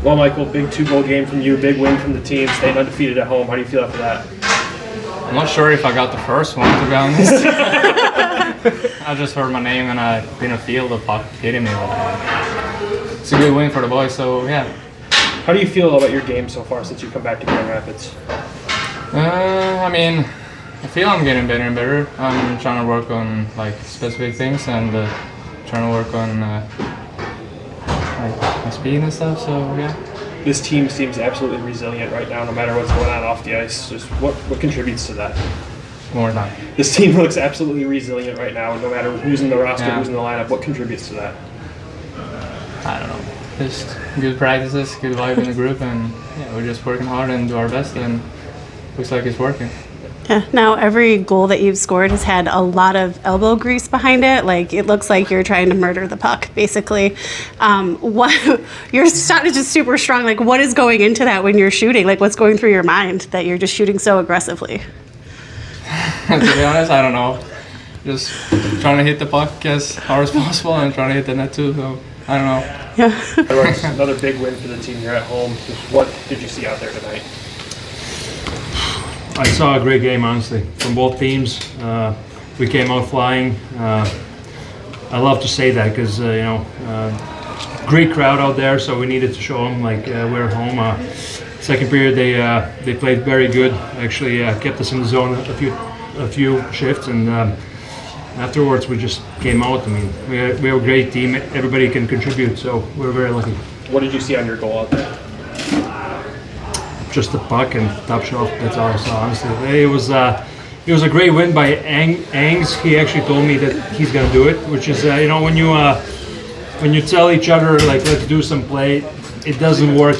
Well, Michael, big 2-goal game from you, big win from the team, staying undefeated at home. How do you feel after that? I'm not sure if I got the first one, to be honest. I just heard my name and I didn't feel the puck hitting me. It's a good win for the boys, so yeah. How do you feel about your game so far since you come back to Grand Rapids? I mean, I feel I'm getting better and better. I'm trying to work on like specific things and trying to work on like my speed and stuff. So yeah. This team seems absolutely resilient right now, no matter what's going on off the ice. Just what contributes to that? One more time. This team looks absolutely resilient right now, no matter who's in the roster, who's in the lineup. What contributes to that? I don't know. Just good practices, good vibe in the group, and yeah, we're just working hard and do our best, and looks like it's working. Yeah. Now, every goal that you've scored has had a lot of elbow grease behind it. Like, it looks like you're trying to murder the puck, basically. Your shot is just super strong. Like, what is going into that when you're shooting? Like, what's going through your mind that you're just shooting so aggressively? To be honest, I don't know. Just trying to hit the puck as hard as possible and trying to hit the net too. So I don't know. Yeah. Edwards, another big win for the team here at home. What did you see out there tonight? I saw a great game, honestly, from both teams. We came out flying. I love to say that because great crowd out there. So we needed to show them like we're home. Second period, they played very good. Actually, kept us in the zone a few shifts, and afterwards we just came out. I mean, we're a great team. Everybody can contribute, so we're very lucky. What did you see on your goal out there? Just the puck and top shelf. That's all I saw. Honestly, it was a great win by Angs. He actually told me that he's gonna do it, which is when you tell each other like let's do some play, it doesn't work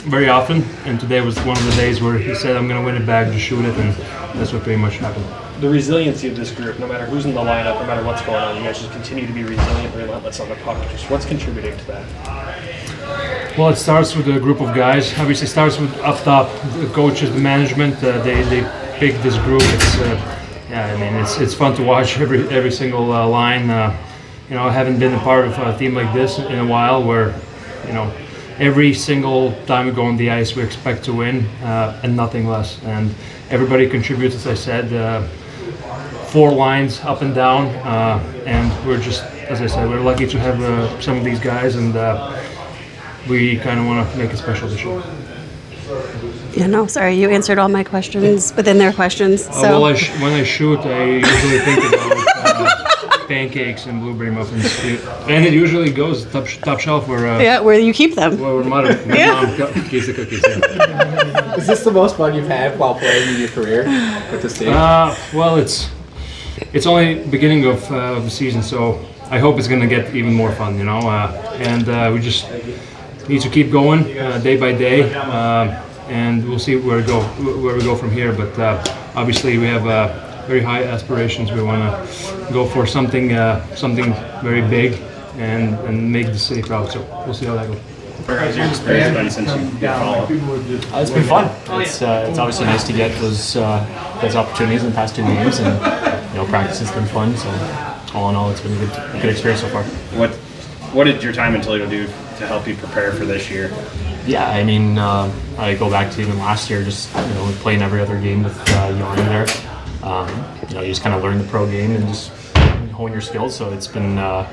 very often. And today was one of the days where he said I'm gonna win it back, just shoot it, and that's what pretty much happened. The resiliency of this group, no matter who's in the lineup, no matter what's going on, you guys just continue to be resilient, relentless on the puck. Just what's contributing to that? Well, it starts with a group of guys. Obviously, it starts with up top, the coaches, the management. They pick this group. It's fun to watch every single line. I haven't been a part of a team like this in a while, where every single time we go on the ice, we expect to win and nothing less. And everybody contributes, as I said. 4 lines up and down, and we're just, as I said, we're lucky to have some of these guys, and we kind of want to make it special this year. Yeah, no, sorry, you answered all my questions within their questions. So. When I shoot, I usually think about pancakes and blueberry muffins, and it usually goes top shelf where you keep them. Where my mom keeps the cookies. Yeah. Is this the most fun you've had while playing in your career with this team? Well, it's only beginning of the season, so I hope it's gonna get even more fun, and we just need to keep going day by day, and we'll see where we go from here. But obviously, we have very high aspirations. We want to go for something very big and make the city proud. So we'll see how that goes. Where has your experience been since you've been followed? It's been fun. It's obviously nice to get those opportunities in the past 2 games, and practice has been fun. So all in all, it's been a good experience so far. What did your time in Toledo do to help you prepare for this year? Yeah, I mean, I go back to even last year, just playing every other game with Gylander there. You just kind of learn the pro game and just hone your skills. So it's been a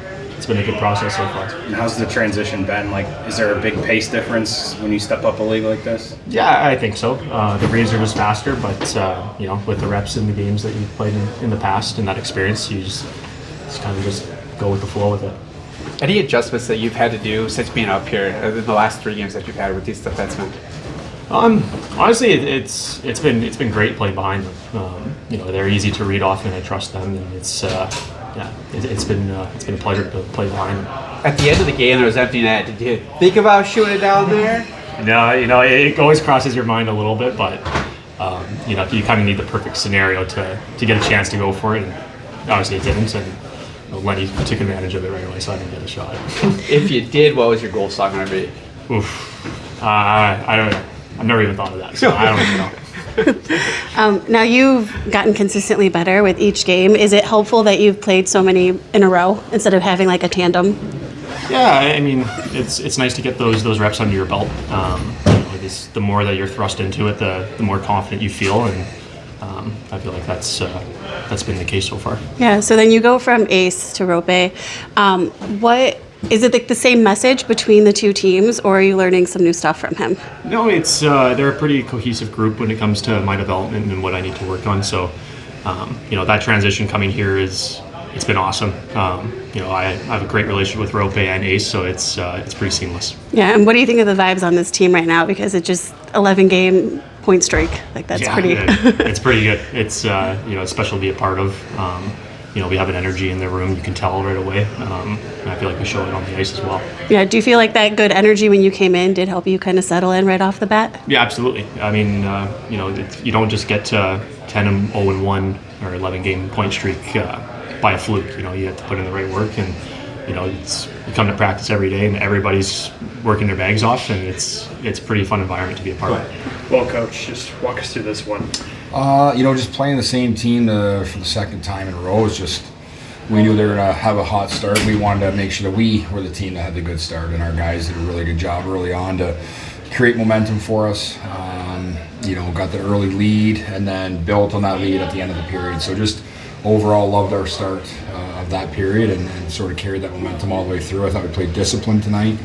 good process so far. And how's the transition been? Like, is there a big pace difference when you step up a league like this? Yeah, I think so. The reads are just faster, but with the reps in the games that you've played in the past and that experience, you just kind of just go with the flow with it. Any adjustments that you've had to do since being up here in the last 3 games that you've had with these defensemen? Honestly, it's been great playing behind them. They're easy to read off, and I trust them. And it's been a pleasure to play behind them. At the end of the game, there was empty net. Did you think about shooting it down there? No, it always crosses your mind a little bit, but you kind of need the perfect scenario to get a chance to go for it. And obviously, it didn't. And Lenny took advantage of it right away, so I didn't get a shot. If you did, what was your goal song going to be? Oof. I've never even thought of that, so I don't even know. Now, you've gotten consistently better with each game. Is it helpful that you've played so many in a row instead of having like a tandem? Yeah, I mean, it's nice to get those reps under your belt. The more that you're thrust into it, the more confident you feel, and I feel like that's been the case so far. Yeah, so then you go from Ace to Rope. What is it, like the same message between the two teams, or are you learning some new stuff from him? No, it's they're a pretty cohesive group when it comes to my development and what I need to work on. So, that transition coming here it's been awesome. I have a great relationship with Rope and Ace, so it's pretty seamless. Yeah, and what do you think of the vibes on this team right now? Because it just 11-game point streak, like that's pretty. It's pretty good. It's it's special to be a part of. We have an energy in the room. You can tell right away, and I feel like we show it on the ice as well. Yeah, do you feel like that good energy when you came in did help you kind of settle in right off the bat? Yeah, absolutely. I mean, you don't just get to 10-0-1 or 11-game point streak by a fluke. You have to put in the right work, and you come to practice every day, and everybody's working their bags off, and it's a pretty fun environment to be a part of. Well, Coach, just walk us through this one. Just playing the same team for the second time in a row is just, we knew they were going to have a hot start. We wanted to make sure that we were the team that had the good start, and our guys did a really good job early on to create momentum for us. Got the early lead and then built on that lead at the end of the period. So just overall loved our start of that period and sort of carried that momentum all the way through. I thought we played disciplined tonight.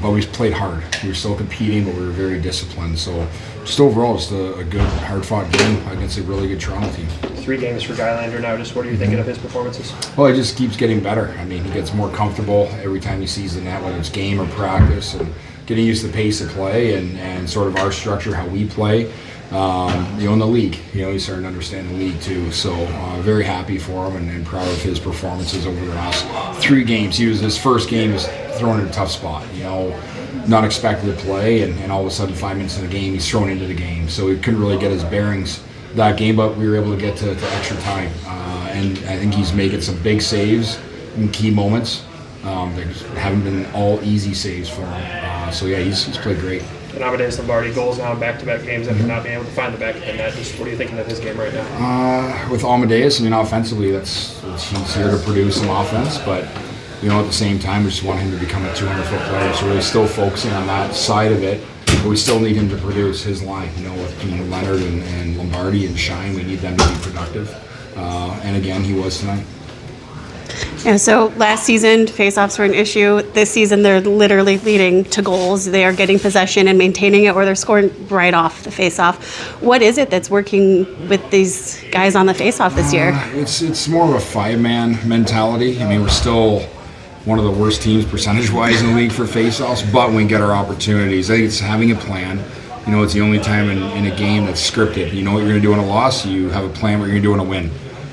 But we played hard. We were still competing, but we were very disciplined. So just overall, just a good, hard-fought game against a really good Toronto team. 3 games for Gylander now. Just what are you thinking of his performances? Well, he just keeps getting better. I mean, he gets more comfortable every time he sees the net, whether it's game or practice, and getting used to the pace of play and sort of our structure, how we play. In the league, he's starting to understand the league too. So very happy for him and proud of his performances over the last 3 games. His first game was thrown in a tough spot. Not expected to play, and all of a sudden 5 minutes in the game, he's thrown into the game. So he couldn't really get his bearings that game, but we were able to get to extra time. And I think he's making some big saves in key moments. There haven't been all easy saves for him. So yeah, he's played great. And Amadeus Lombardi goals now in back-to-back games after not being able to find the back of the net. Just what are you thinking of his game right now? With Amadeus, offensively, he's here to produce some offense, but at the same time, we just want him to become a 200-foot player. So really still focusing on that side of it, but we still need him to produce his line. With Leonard and Lombardi and Shine, we need them to be productive. And again, he was tonight. Yeah, so last season, faceoffs were an issue. This season, they're literally leading to goals. They are getting possession and maintaining it, or they're scoring right off the faceoff. What is it that's working with these guys on the faceoff this year? It's more of a 5-man mentality. We're still one of the worst teams percentage-wise in the league for faceoffs, but when we get our opportunities, I think it's having a plan. It's the only time in a game that's scripted. You know what you're going to do in a loss. You have a plan what you're going to do in a win.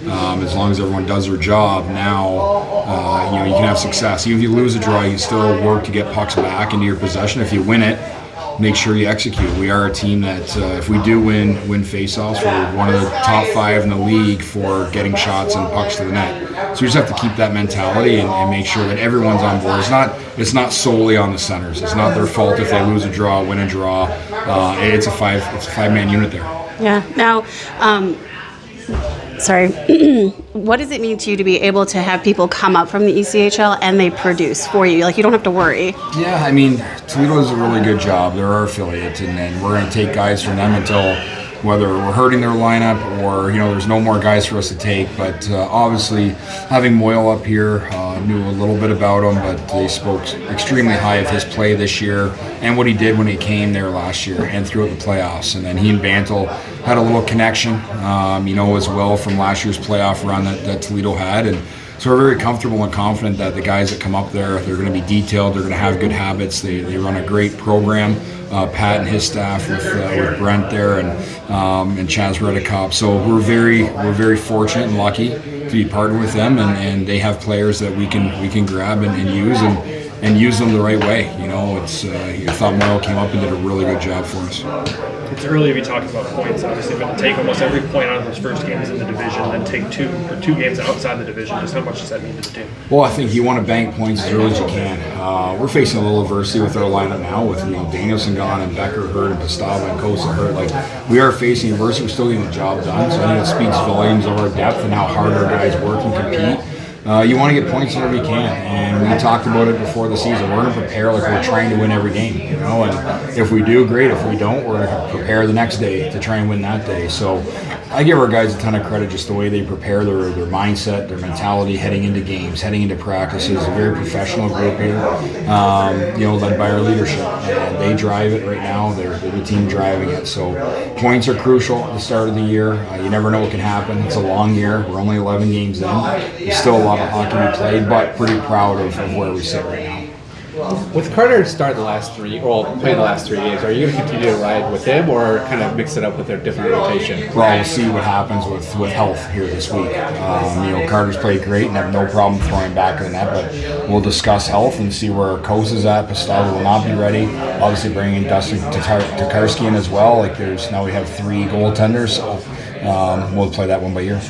As long as everyone does their job, now you can have success. Even if you lose a draw, you still work to get pucks back into your possession. If you win it, make sure you execute. We are a team that, if we do win faceoffs, we're one of the top 5 in the league for getting shots and pucks to the net. So we just have to keep that mentality and make sure that everyone's on board. It's not solely on the centers. It's not their fault if they lose a draw, win a draw. It's a 5-man unit there. Yeah. Now, what does it mean to you to be able to have people come up from the ECHL and they produce for you? Like, you don't have to worry. Yeah, Toledo does a really good job. They're our affiliate, and then we're going to take guys from them until whether we're hurting their lineup or, there's no more guys for us to take. But obviously, having Moyle up here, knew a little bit about him, but they spoke extremely high of his play this year and what he did when he came there last year and throughout the playoffs. And then he and Bantle had a little connection, as well from last year's playoff run that Toledo had. And so we're very comfortable and confident that the guys that come up there, they're going to be detailed, they're going to have good habits, they run a great program. Pat and his staff with Brent there and Chaz Redicop. So we're very fortunate and lucky to be partnered with them, and they have players that we can grab and use and use them the right way. I thought Moyle came up and did a really good job for us. It's early to be talking about points, obviously, but to take almost every point out of those first games in the division, then take 2 games outside the division, just how much does that mean to the team? Well, I think you want to bank points as early as you can. We're facing a little adversity with our lineup now with Danielson gone and Becker hurt and Pastava and Kosa hurt. We are facing adversity. We're still getting the job done, so I think it speaks volumes of our depth and how hard our guys work and compete. you want to get points whenever you can. And we talked about it before the season. We're going to prepare like we're trying to win every game, you know. And if we do, great. If we don't, we're going to prepare the next day to try and win that day. So I give our guys a ton of credit just the way they prepare, their mindset, their mentality heading into games, heading into practices. A very professional group here, you know, led by our leadership. And they drive it right now. They're the team driving it. So points are crucial at the start of the year. You never know what can happen. It's a long year. We're only 11 games in. There's still a lot of hockey to be played, but pretty proud of where we sit right now. With Carter playing the last 3 games, are you going to continue to ride with him or kind of mix it up with a different rotation? Well, we'll see what happens with health here this week. You know, Carter's played great and have no problem throwing back in the net, but we'll discuss health and see where Kos is at. Pastava will not be ready. Obviously, bringing Dustin Tokarski in as well. Now we have 3 goaltenders, so we'll play that one by ear.